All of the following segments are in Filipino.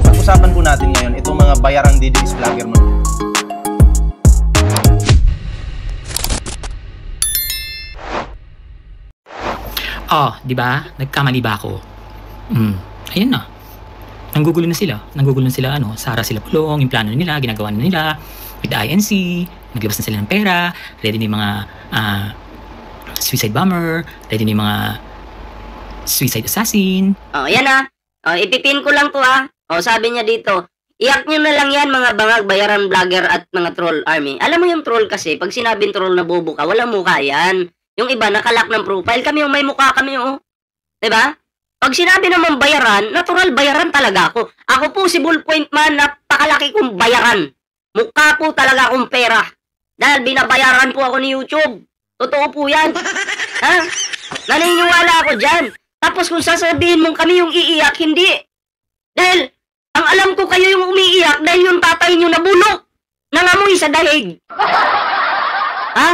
Pag-usapan po natin ngayon itong mga bayarang DDS vlogger mo. Oh, di ba? Nagkamali ba ako? Ayun na. Nanggugulo na sila. Sara sila pulong, yung plano nila, ginagawa na nila with the INC, naglabas na sila ng pera, ready na yung mga suicide bomber, ready na yung mga suicide assassin. Oh, yan ah. Oh, ipipin ko lang to ah. Oh, sabi niya dito, iyak nyo na lang yan mga bangag, bayaran vlogger at mga troll army. Alam mo yung troll kasi, pag sinabing troll na bobo ka, walang mukha yan. Yung iba nakalak ng profile, kami yung may mukha kami oh. Diba? Pag sinabi naman bayaran, natural bayaran talaga ako. Ako po si Bullpoint Man, napakalaki kong bayaran. Mukha po talaga akong pera. Dahil binabayaran po ako ni YouTube. Totoo po yan. Ha? Naniniwala ako dyan. Tapos kung sasabihin mong kami yung iiyak, hindi. Dahil, ang alam ko kayo yung umiiyak dahil yung tatay nyo nabulok. Nangamoy sa dahig. Ha?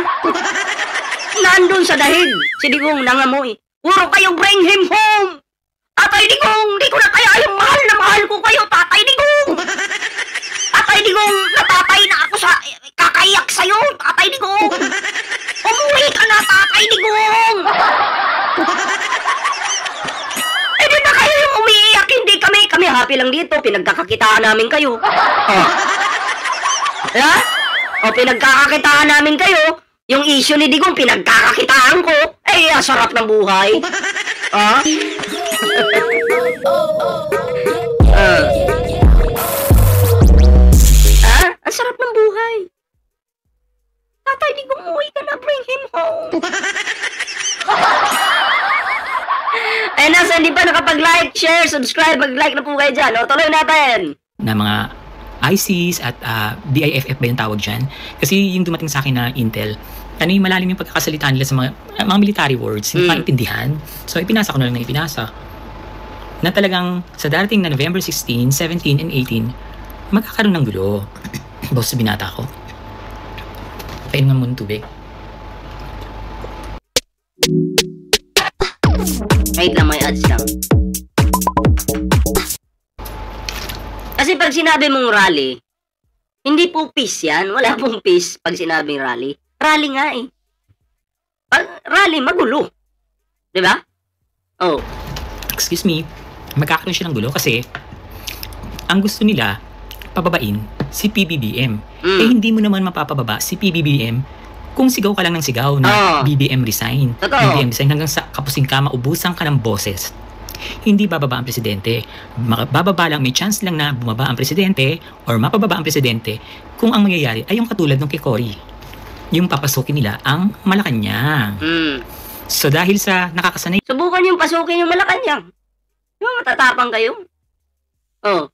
Nandun sa dahig. Si Digong nangamoy. Puro kayo bring him home. Tatay Digong, di ko na kaya yung mahal na mahal ko kayo, Tatay Digong. Tatay Digong, natatay na ako sa kakaiyak sa'yo, Tatay Digong. Umuwi ka na, Tatay Digong. Eh, di ba kayo yung umiiyak? Hindi kami. Kami happy lang dito. Pinagkakakitaan namin kayo. Oh. Ha? O, pinagkakakitaan namin kayo. Yung issue ni Digong, pinagkakakitaan ko. Eh, sarap ng buhay. Ah? Ang sarap ng buhay. Tatay Digong, umuwi ka na. Bring him home. Ay, nasa hindi pa nakapag-like, share, subscribe, mag-like na po kayo dyan. O, tuloy natin. Na mga ICs at BIFF ba yung tawag dyan? Kasi yung dumating sa akin na intel, ano yung malalim yung pagkakasalita nila sa mga military words, hindi maintindihan. So, ipinasa ko na lang na ipinasa. Na talagang sa darating na November 16, 17, and 18, magkakaroon ng gulo. Boss, binata ko. Painom mo ng tubig. Wait lang, may ads lang. Kasi pag sinabi mong rally, hindi po peace yan. Wala pong peace pag sinabing rally. Rally nga eh. Pag rally, magulo. Diba? Oh. Excuse me, magkakaroon siya ng gulo kasi ang gusto nila, pababain si PBBM. Eh hindi mo naman mapapababa si PBBM kung sigaw ka lang ng sigaw na BBM resign. BBM resign hanggang sa kapusing ka, maubusan ka ng boses. Hindi bababa ang presidente. Bababa lang, may chance lang na bumaba ang presidente or mapababa ang presidente kung ang mangyayari ay yung katulad ng kay Cory. Yung papasukin nila ang Malacanang. So dahil sa nakakasanay, subukan yung pasukin yung Malacanang. Yung matatapang kayo. Oh.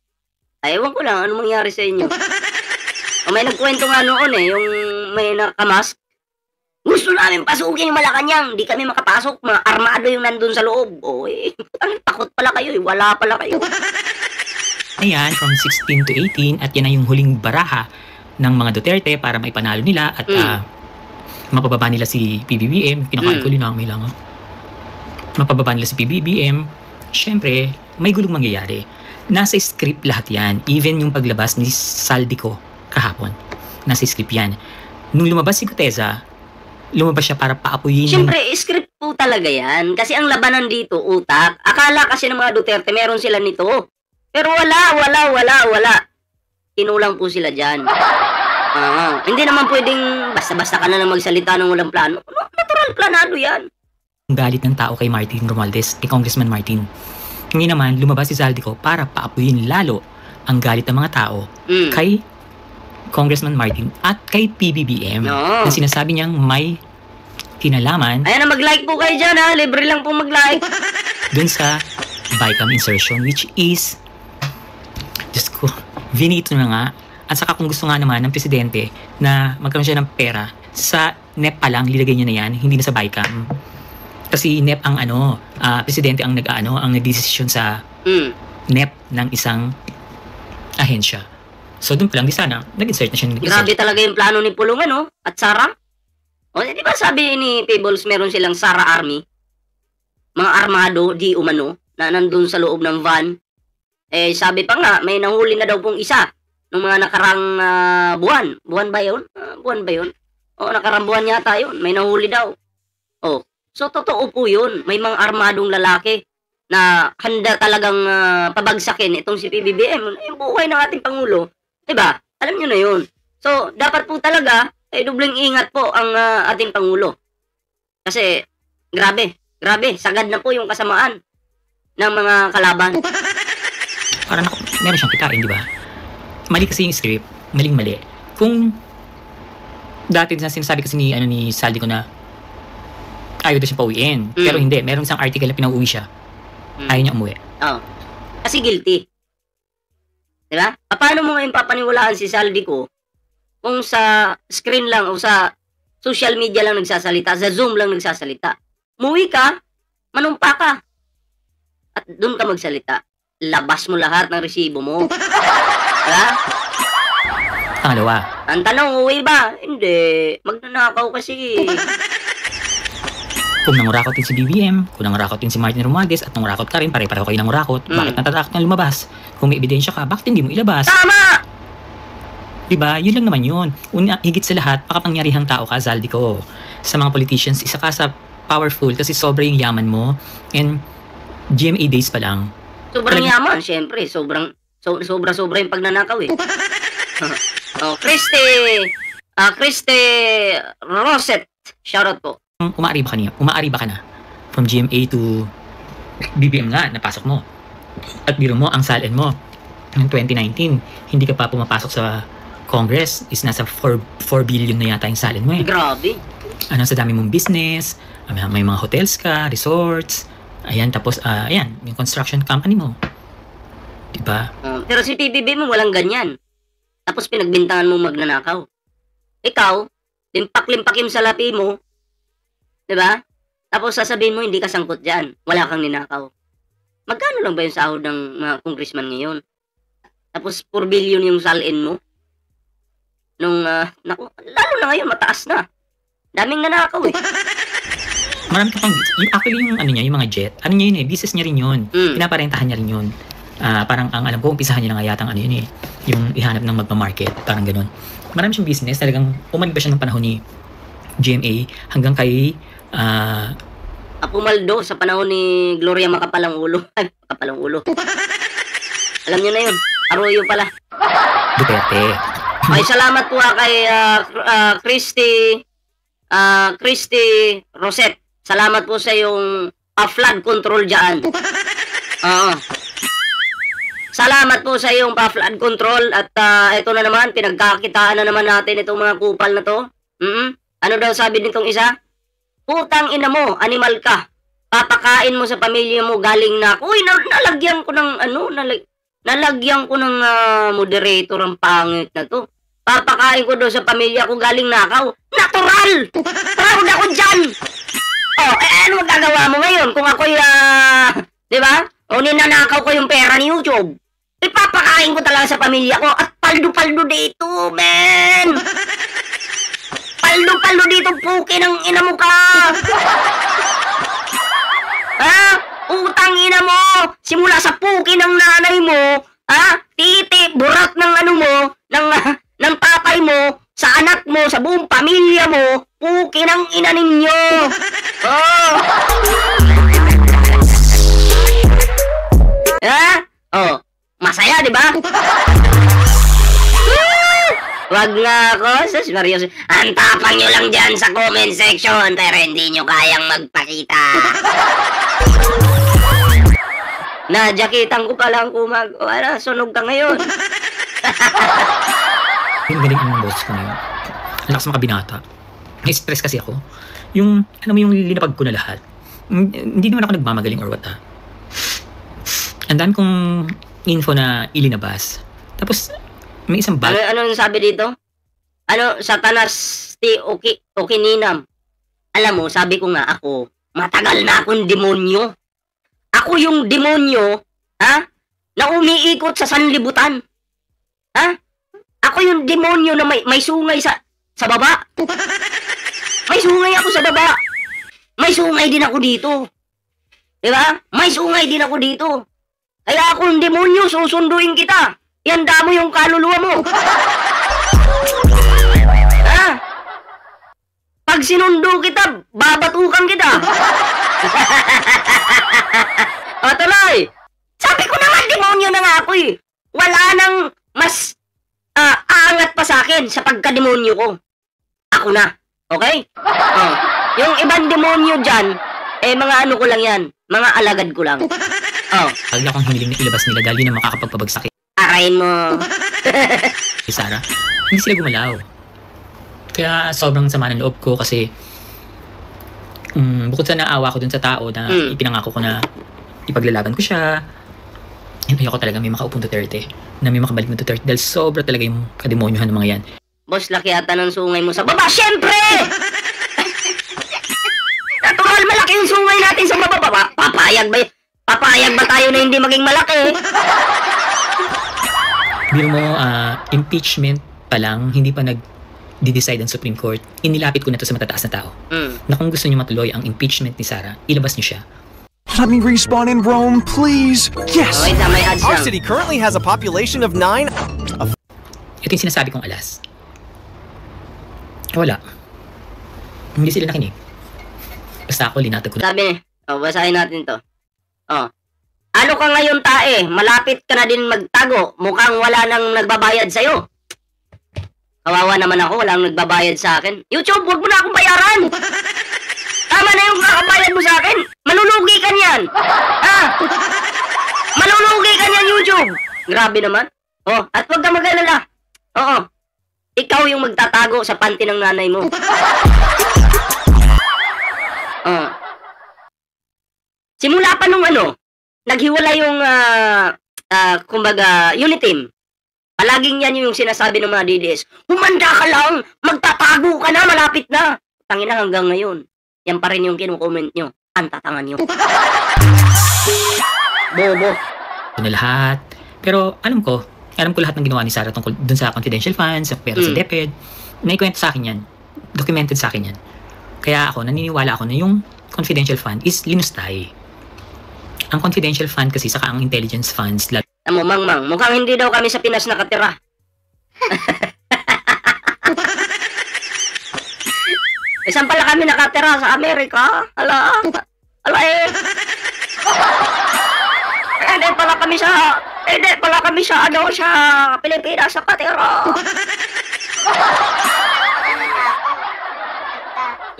Ewan ko lang, ano mangyari sa inyo. O may nagkwento nga noon eh, yung may nakamask. Gusto namin pasukin yung Malacanang, di kami makapasok, mga armado yung nandun sa loob. O eh, takot pala kayo eh, wala pala kayo. Ayan, from 16 to 18, at yan na yung huling baraha ng mga Duterte para maipanalo nila at mapababa nila si PBBM. Kinakain ko linamay lang. Mapababa nila si PBBM. Siyempre, may gulong mangyayari. Nasa script lahat yan. Even yung paglabas ni Saldico kahapon. Nasa script yan. Nung lumabas si Guteza, lumabas siya para paapuyin. Siyempre, script po talaga yan. Kasi ang labanan dito, utak. Akala kasi ng mga Duterte, meron sila nito. Pero wala. Kinulang po sila dyan. Hindi naman pwedeng basta-basta ka na lang magsalita ng walang plano. Natural planado yan. Ang galit ng tao kay Martin Romualdez, kay Congressman Martin. Ngayon naman, lumabas si Saldico para paapuyin lalo ang galit ng mga tao kay Congressman Martin at kay PBBM na sinasabi niyang may kinalaman. Ayan na, mag-like po kayo dyan ha. Libre lang po mag-like. Dun sa BICAM insertion, which is, Diyos ko, vinito na nga. At saka kung gusto nga naman ng presidente na magkaroon siya ng pera, sa NEP pa lang, lilagay niya na yan, hindi na sa BICAM. Kasi NEP ang presidente ang nag-desisyon sa NEP ng isang ahensya. So doon pa lang, di sana, nag-insert na siya. Grabe talaga yung plano ni Pulong, ano? At Sara? O, di ba sabi ni Peebles, meron silang Sara Army? mga armado, di umano, na nandun sa loob ng van. Eh, sabi pa nga, may nahuli na daw pong isa ng mga nakarang buwan. Buwan ba yun? Buwan ba yun? O, nakarang buwan yata yun. May nahuli daw. Oh, so totoo po yun. May mga armadong lalaki na handa talagang pabagsakin itong si PBBM. Yung buhay ng ating Pangulo. Diba? Alam nyo na yun. So, dapat po talaga, dubling ingat po ang ating Pangulo. Kasi, grabe, sagad na po yung kasamaan ng mga kalaban. Parang meron siyang kitain, di ba? Mali kasi yung script. Maling-mali. Kung dati na sinasabi kasi ni Saldi ko na ayaw daw siya pauwiin. Pero hindi. Meron isang article na pinauwi siya. Ayaw niya umuwi. Oo. Kasi guilty. Diba? Paano mo ngayon papaniwalaan si Saldi ko kung sa screen lang o sa social media lang nagsasalita, sa Zoom lang nagsasalita? Muwi ka, manumpa ka. At doon ka magsalita. Labas mo lahat ng resibo mo. Diba? Pangalawa. Ang tanong, uwi ba? Hindi. Magnanakaw kasi. Kung nangurakot din si BBM, kung nangurakot din si Martin Romualdez, at nangurakot ka rin, pare-pareho kayo nangurakot, bakit natatakot na lumabas? Kung may ebidensya ka, bakit hindi mo ilabas? Tama! Diba? Yun lang naman yun. Una, higit sa lahat, makapangyarihang tao ka, Zaldi ko. Sa mga politicians, isa ka sa powerful kasi sobra yung yaman mo. And GMA days pa lang. Sobrang yaman, syempre. Sobra-sobra yung pagnanakaw eh. Oh, Christy Rosette. Shoutout po. Umaari ba ka na? From GMA to BBM nga, napasok mo. At biro mo, ang salin mo, noong 2019, hindi ka pa pumapasok sa Congress, is nasa 4 billion na yata yung salin mo eh. Grabe. Ano, sa dami mong business, may mga hotels ka, resorts, ayan, tapos, ayan, yung construction company mo. Diba? Pero si PBB mo walang ganyan. Tapos pinagbintangan mo magnanakaw. Ikaw, limpak-limpakim sa lapi mo, diba? Tapos sasabihin mo hindi ka sangkot dyan. Wala kang ninakaw. Magkano lang ba yung sahod ng mga congressman ngayon? Tapos 4 billion yung salin mo. Naku, lalo na ngayon, mataas na. Daming nanakaw eh. Marami ka pang, actually yung mga jet, yun eh, business niya rin yun. Pinaparentahan niya rin yun. Parang ang alam ko, umpisahan niya na nga yatang yun eh, yung ihanap ng magpa-market, parang ganun. Marami siyang business, talagang umalik ba siya ng panahon ni GMA hanggang kay Pumaldo sa panahon ni Gloria Macapalang Ulo. Ay, Macapalang Ulo. Alam niyo na yun, Arroyo pala. Duterte. Ay, salamat po kay Christy Rosette. Salamat po sa yung flood control dyan. Salamat po sa yung flood control at ito na naman, pinagkakitaan na naman natin itong mga kupal na to. Ano daw sabi nitong isa? Putang ina mo, animal ka. Papakain mo sa pamilya mo galing na. Uy, nalagyan ko ng nalagyan ko ng moderator ang pangit na to. Papakain ko daw sa pamilya ko galing nakaw. Natural! Proud ako dyan! Ano magagawa mo ngayon kung ako'y, di ba? Ninanakaw ko yung pera ni YouTube. Ipapakain ko talaga sa pamilya ko at paldo-paldo dito, men! Paldo-paldo dito, puki ng ina mo ka! Utang ina mo! Simula sa puki ng nanay mo, titi, burat ng ng tatay mo, sa anak mo, sa buong pamilya mo, puki ng ina ninyo! Masaya, di ba? Wag nga ako, sus, Marios. Ang tapang nyo lang dyan sa comment section, pero hindi nyo kayang magpakita. Nadyakitan ko palang sunog ka ngayon. Yung galing ang boss ko na yun. Ang lakas makabinata. Na-stress kasi ako. Yung linapag ko na lahat. Hindi naman ako nagmamagaling or what Ang dami kong info na ilinabas. Tapos, may isang bag. Ano sabi dito? Satanas ti Okininam. Alam mo, sabi ko nga ako, matagal na akong demonyo. Ako yung demonyo, na umiikot sa sanlibutan. Ako yung demonyo na may sungay sa baba. May sungay ako sa baba. May sungay din ako dito. Diba? May sungay din ako dito. Kaya kung demonyo, susunduin kita. Ihanda mo yung kaluluwa mo. Ha? Pag sinundo kita, babatukan kita. O, tuloy. Sabi ko na nga, demonyo na nga ako eh. Wala nang mas aangat pa sa akin sa pagka-demonyo ko. Ako na. Okay? Yung ibang demonyo dyan, mga ano ko lang yan. Mga alagad ko lang. Lagi akong hiniling na ilabas nila dahil yun ang makakapagpabagsak Arayin mo. kay Sarah. Hindi sila gumalaw. Kaya sobrang sama ng loob ko kasi bukod sa naawa ko dun sa tao na ipinangako ko na ipaglalaban ko siya, ayoko talaga may makaupong Duterte, na may makabalik na Duterte dahil sobra talaga yung kademonyohan ng mga yan. Boss, laki ata ng sungay mo sa baba. Siyempre! Natural malaki yung sungay natin sa baba. Papayag ba tayo na hindi maging malaki? Biro mo, impeachment pa lang, hindi pa nag-decide ang Supreme Court. Inilapit ko na to sa matataas na tao. Na kung gusto niyo matuloy ang impeachment ni Sarah, ilabas niyo siya. Let me respawn in Rome, please. Yes. Wait na, may ads Our lang. city currently has a population of 9. Ito yung sinasabi kong alas. Wala. Hindi sila nakinig. Basta ako, linatag ko na. Sabi, basahin natin to. Ano ka ngayon tae? Malapit ka na din magtago. Mukhang wala nang nagbabayad sa'yo. Kawawa naman ako, walang nagbabayad sa akin. YouTube, huwag mo na akong bayaran! Tama na yung kakabayad mo sa akin. Malulugi ka niyan. Ha? Malulugi ka niyan, YouTube. Grabe naman. At huwag ka mag-alala. Ikaw yung magtatago sa panty ng nanay mo. Simula pa nung naghiwala yung, kumbaga, unit team. Palaging yan yung sinasabi ng mga DDS. Humanda ka lang! Magtatago ka na! Malapit na! Tangina hanggang ngayon. Yan pa rin yung kinukomment nyo. Ang tatangan nyo. Bobo. Na lahat. Pero alam ko lahat ng ginawa ni Sarah tungkol dun sa confidential funds, sa pera sa DepEd. Naikwento sa akin yan. Documented sa akin yan. Kaya ako, naniniwala ako na yung confidential fund is linustay. Ang confidential fund kasi saka ang intelligence funds. Tamo, Mang, mukhang hindi daw kami sa Pinas nakatira. Saan pala kami nakatira? Sa Amerika? Ala Hindi pala kami sa Pilipinas nakatira.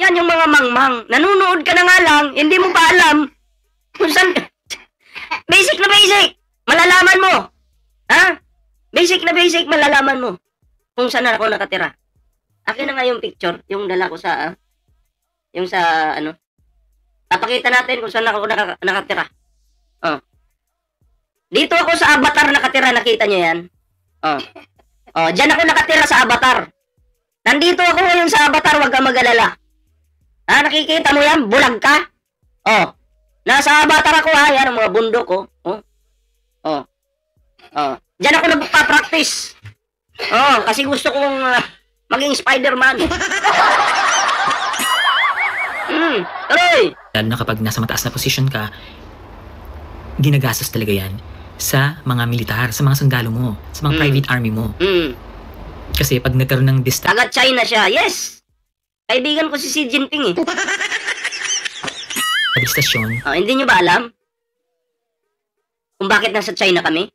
Yan yung mga mangmang. Nanunood ka na nga lang, hindi mo pa alam kung saan. Basic na basic! Malalaman mo! Ha? Basic na basic, malalaman mo kung saan ako nakatira. Akin na nga yung picture, yung dala ko sa, papakita natin kung saan ako nakatira. Dito ako sa Avatar nakatira, nakita nyo yan? Dyan ako nakatira sa Avatar. Nandito ako ngayon sa Avatar, wag kang mag-alala. Ha, nakikita mo yan? Bulag ka? Nasa Avatar ako ha, yan ang mga bundok ko. Diyan ako nagpa-practice. Kasi gusto kong maging Spider-Man. Tuloy! Lalo na kapag nasa mataas na posisyon ka, ginagastos talaga yan sa mga militar, sa mga sundalo mo, sa mga private army mo. Kasi pag nagkaroon ng Taga China siya, yes! Kaibigan ko si Xi Jinping eh. Stasyon. Hindi nyo ba alam? Kung bakit nasa China kami?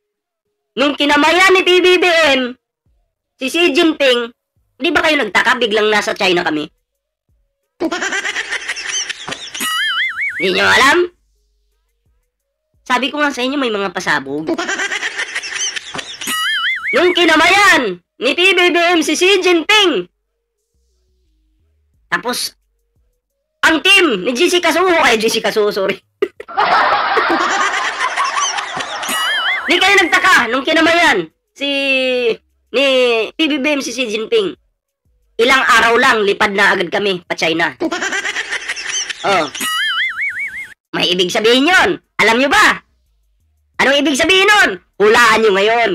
Nung kinamayan ni PBBM, si Xi Jinping, hindi ba kayo nagtaka biglang nasa China kami? Hindi nyo alam? Sabi ko nga sa inyo may mga pasabog. Nung kinamayan ni PBBM si Xi Jinping, tapos ang team ni Jessica Suho, sorry. Hindi kayo nagtaka nung kinamayan ni PBBM si Xi Jinping. Ilang araw lang, lipad na agad kami pa China. May ibig sabihin yun. Alam nyo ba? Anong ibig sabihin nun? Hulaan nyo ngayon.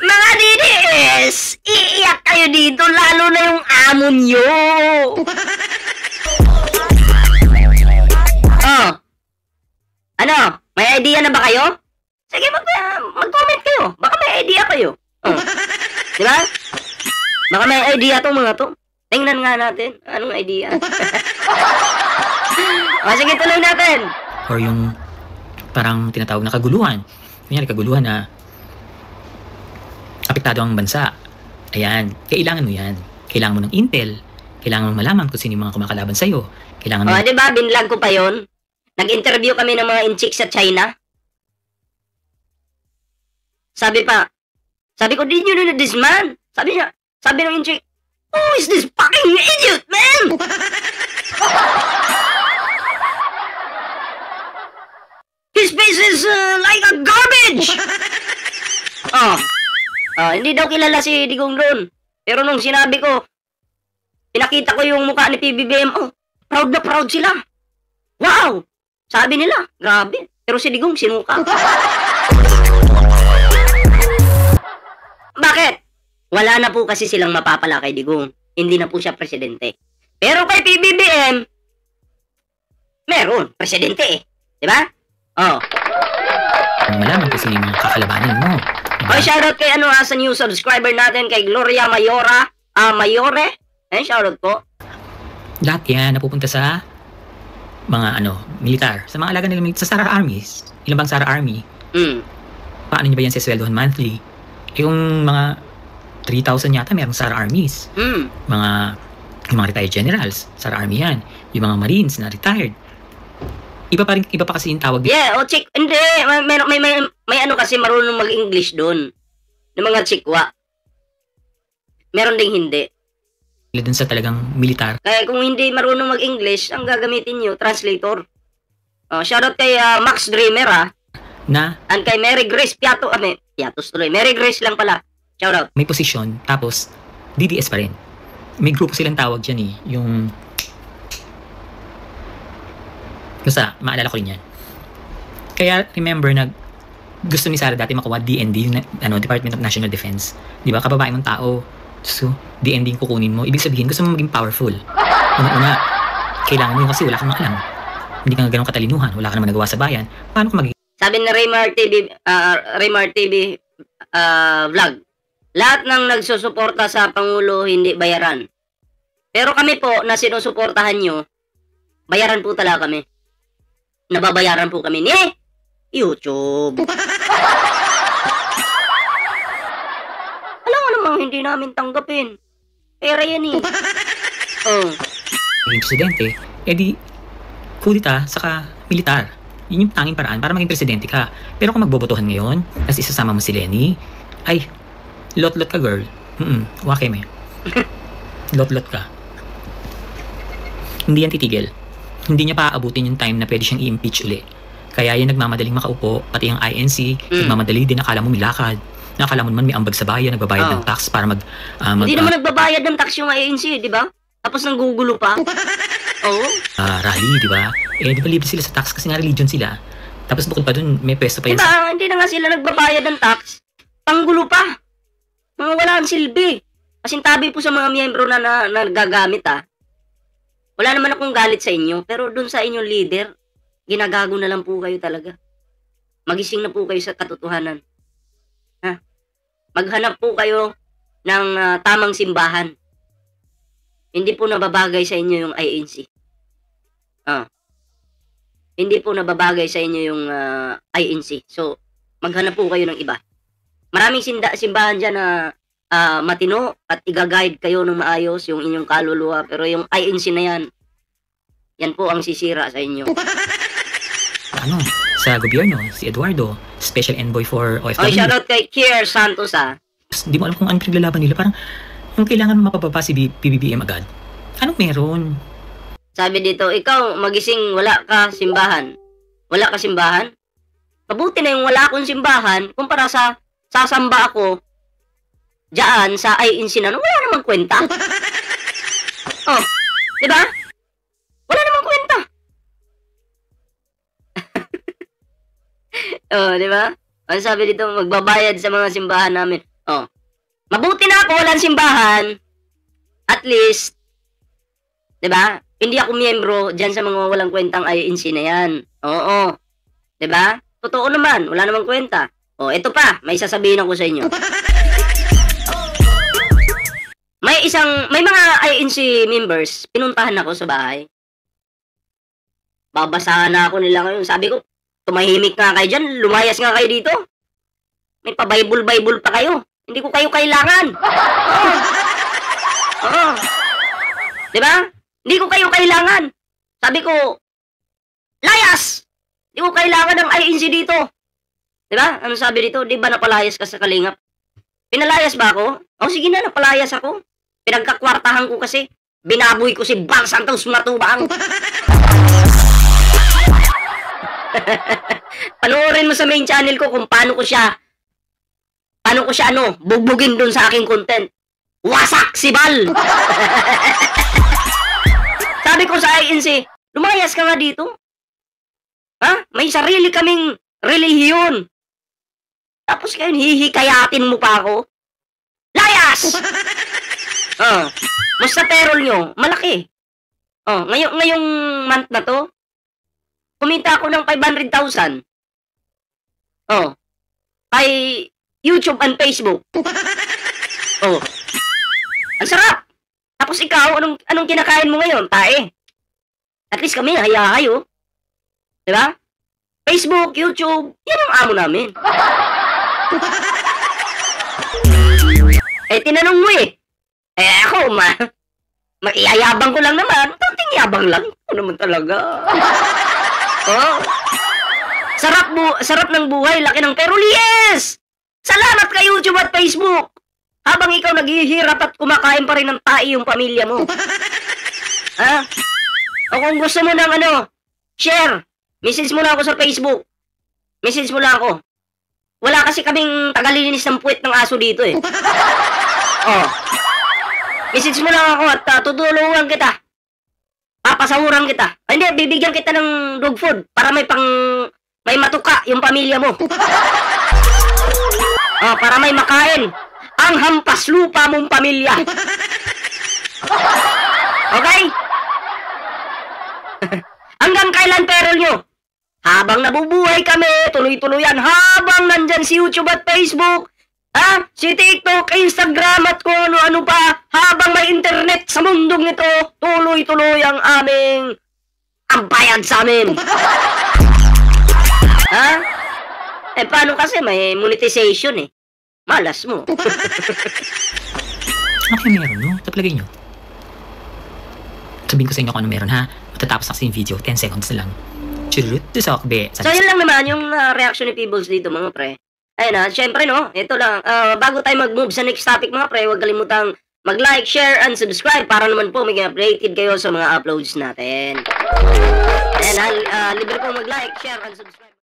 Mga DDS, iiyak kayo dito, lalo na yung amo nyo. idea na ba kayo? Sige, mag-comment kayo. Baka may idea kayo. Oh. Di ba? Baka may idea tong mga to. Tingnan nga natin. Anong idea? Sige, tuloy natin. Or yung parang tinatawag na kaguluhan. Kunyari, kaguluhan na apektado ang bansa. Ayan, kailangan mo yan. Kailangan mo ng intel. Kailangan mo malaman kung sino yung mga kumakalaban sa'yo. Kailangan mo... Di ba? Binlag ko pa yon. Nag-interview kami ng mga inchik sa China. Sabi ko, did you know this man? Sabi ng inchik, who is this fucking idiot, man? His face is like a garbage! Hindi daw kilala si Digong doon. Pero nung sinabi ko, pinakita ko yung mukha ni PBBM, proud na proud sila. Wow! Sabi nila, grabe. Pero si Digong sinuka. Bakit? Wala na po kasi silang mapapala kay Digong. Hindi na po siya presidente. Pero kay PBBM, meron, presidente eh. Diba? Malaman kung sino yung mga kakalabanin mo. Diba? Shoutout kay sa new subscriber natin, kay Gloria Mayore. Shoutout po. Lahat yan napupunta sa mga militar. Sa mga alaga nila sa Sara Armies. Ilan bang Sara Army? Paano nyo ba yan sisweldohan monthly? Yung mga 3,000 yata merong Sara Armies. Yung mga retired generals, Sara Army yan. Yung mga Marines na retired. Iba pa kasi yung tawag dito. Yeah, chick, hindi. May kasi marunong mag-English doon. Ng mga chikwa. Meron ding hindi. Dun sa talagang militar. Kaya kung hindi marunong mag-English, ang gagamitin nyo, translator. Shoutout kay Max Dreamer and kay Mary Grace Piatos tuloy. Mary Grace lang pala. Shoutout. May posisyon, tapos DDS pa rin. May grupo silang tawag dyan eh. Yung... Basta, maalala ko rin yan. Kaya, remember na gusto ni Sara dati makuha DND, Department of National Defense. Di ba? Kababae mong tao. So, DND yung kukunin mo. Ibig sabihin, gusto mo maging powerful. Una, kailangan mo kasi wala kang makalam. Hindi ka nga ganun katalinuhan. Wala ka naman nagawa sa bayan. Paano ka magiging... Sabi na Raymar TV vlog. Lahat ng nagsusuporta sa Pangulo hindi bayaran. Pero kami po na sinusuportahan nyo, bayaran po talaga kami. Nababayaran po kami ni YouTube. Alam mo namang hindi namin tanggapin. Pera yan eh. Maging presidente, edi kudita saka militar. Yun yung tanging paraan para maging presidente ka. Pero kung magbobotohan ngayon, tapos isasama mo si Lenny, ay, lot-lot ka girl. Wake me. Lot-lot ka. Hindi yan titigil. Hindi niya paaabutin yung time na pwede siyang i-impeach uli. Kaya yan nagmamadaling makaupo, pati yung INC, nagmamadali din, akala mo milakad. Nakala mo naman may ambag sa bayan, nagbabayad ng tax para Hindi naman nagbabayad ng tax yung INC, di ba? Tapos nanggugulo pa. Rally, di ba? Di ba libre sila sa tax kasi nga religion sila. Tapos bukod pa dun, may pwesto pa yan. Diba, hindi na nga sila nagbabayad ng tax. Panggulo pa. Mga wala ang silbi. Kasintabi po sa mga miyembro na nagagamit Wala naman akong galit sa inyo, pero dun sa inyong leader, ginagago na lang po kayo talaga. Magising na po kayo sa katotohanan. Maghanap po kayo ng tamang simbahan. Hindi po nababagay sa inyo yung INC. Hindi po nababagay sa inyo yung INC. So, maghanap po kayo ng iba. Maraming simbahan dyan na matino at i-guide kayo ng maayos yung inyong kaluluwa. Pero yung INC na yan po ang sisira sa inyo. Sa gobyerno, si Eduardo, Special Envoy for OFW. Shoutout kay Kier Santos Hindi mo alam kung ano pinaglalaban nila. Parang, kung kailangan mapababa si PBBM agad, anong meron? Sabi dito, ikaw magising wala ka simbahan. Wala ka simbahan? Mabuti na yung wala akong simbahan kumpara sa sasamba ako diyan sa INC na wala namang kwenta. Di ba? Wala namang kwenta. Di ba? Ano sabi dito, magbabayad sa mga simbahan namin. Mabuti na ako walang simbahan. At least, di ba? Hindi ako miyembro dyan sa mga walang kwentang INC na yan. Oo. Di ba? totoo naman, wala namang kwenta. O, ito pa, may sasabihin ako sa inyo. May mga INC members, pinuntahan ako sa bahay. Babasahan na ako nila ngayon. Sabi ko, tumahimik nga kayo dyan, lumayas nga kayo dito. May pa-Bible pa kayo. Hindi ko kayo kailangan. Oo. Diba? Hindi ko kayo kailangan. Sabi ko, layas! Hindi ko kailangan ng INC dito. Diba? Ano sabi dito? Di ba napalayas ka sa Kalingap? Pinalayas ba ako? O sige na, napalayas ako. Pinagkakwartahan ko kasi. Binaboy ko si Bal Santos Matubang. Panoorin mo sa main channel ko kung paano ko siya bugbugin dun sa aking content. Wasak si Bal! Sabi ko sa INC, lumayas ka nga dito. Ha? May sarili kaming relihiyon. Tapos kayo hihikayatin mo pa ako. Layas! Musta payroll nyo? Malaki. Ngayong month na to, kumita ako ng 500,000. Kay YouTube and Facebook. Ang sarap. Tapos ikaw, anong kinakain mo ngayon? Tae. At least kami, hayahay, oh. Diba? Facebook, YouTube, yan ang amo namin. Tinanong mo eh. Ako, maiyayabang ko lang naman. Tanting yabang lang. Ako naman talaga. Sarap ng buhay, laki ng pero yes! Salamat kay YouTube at Facebook. Habang ikaw naghihirap at kumakain pa rin ng tae yung pamilya mo. O kung gusto mo ng share, message mo lang ako sa Facebook. Message mo lang ako. Wala kasi kaming tagalinis ng puwet ng aso dito eh. Message mo lang ako at tutulungan kita. Papasahuran kita. Hindi, bibigyan kita ng dog food para may matuka yung pamilya mo. Para may makain ang hampas lupa mong pamilya. Okay? Hanggang kailan payroll nyo? Habang nabubuhay kami, tuloy-tuloyan, habang nandyan si YouTube at Facebook, si TikTok, Instagram at kung ano-ano pa, habang may internet sa mundong ito, tuloy-tuloy ang aming bayad sa amin. Paano kasi may monetization eh? Malas mo. Okay, meron, no? Taplagay nyo. Sabihin ko sa inyo kung ano meron, ha? Matatapos na kasi yung video, 10 seconds na lang. Churut, tusokbe. So, yun lang naman yung reaction ni Peebles dito, mga pre. Ayun syempre, no? Ito lang. Bago tayo mag-move sa next topic, mga pre, huwag kalimutang mag-like, share, and subscribe para naman po maging updated kayo sa mga uploads natin. Ayan, libre po mag-like, share, and subscribe.